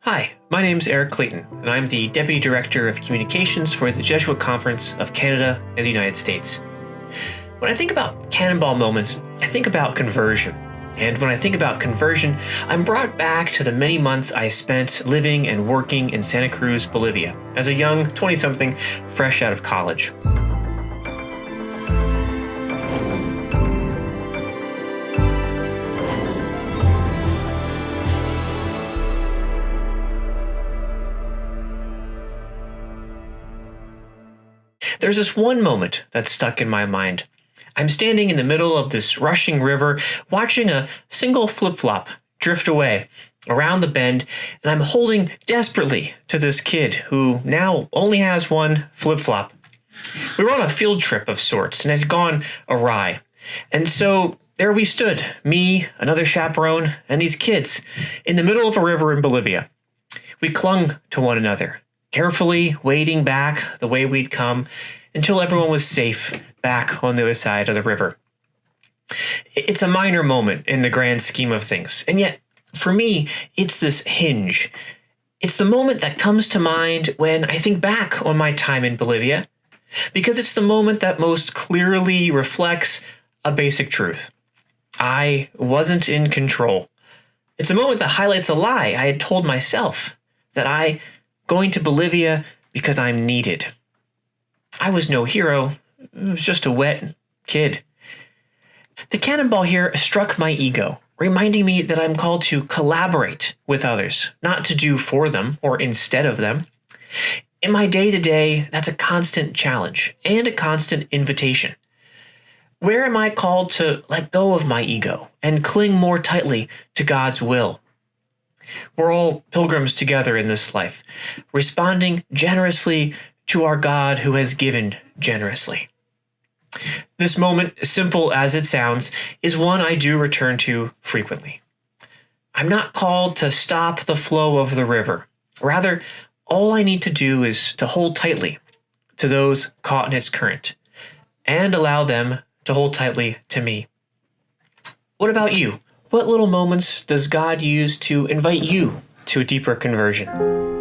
Hi, my name's Eric Clayton, and I'm the Deputy Director of Communications for the Jesuit Conference of Canada and the United States. When I think about cannonball moments, I think about conversion. And when I think about conversion, I'm brought back to the many months I spent living and working in Santa Cruz, Bolivia, as a young 20-something fresh out of college. There's this one moment that's stuck in my mind. I'm standing in the middle of this rushing river, watching a single flip-flop drift away around the bend, and I'm holding desperately to this kid who now only has one flip-flop. We were on a field trip of sorts, and it had gone awry. And so there we stood, me, another chaperone, and these kids, in the middle of a river in Bolivia. We clung to one another, carefully wading back the way we'd come until everyone was safe back on the other side of the river. It's a minor moment in the grand scheme of things, and yet, for me, it's this hinge. It's the moment that comes to mind when I think back on my time in Bolivia, because it's the moment that most clearly reflects a basic truth. I wasn't in control. It's a moment that highlights a lie I had told myself, that I going to Bolivia because I'm needed. I was no hero. I was just a wet kid. The cannonball here struck my ego, reminding me that I'm called to collaborate with others, not to do for them or instead of them. In my day-to-day, that's a constant challenge and a constant invitation. Where am I called to let go of my ego and cling more tightly to God's will? We're all pilgrims together in this life, responding generously to our God who has given generously. This moment, simple as it sounds, is one I do return to frequently. I'm not called to stop the flow of the river. Rather, all I need to do is to hold tightly to those caught in its current and allow them to hold tightly to me. What about you? What little moments does God use to invite you to a deeper conversion?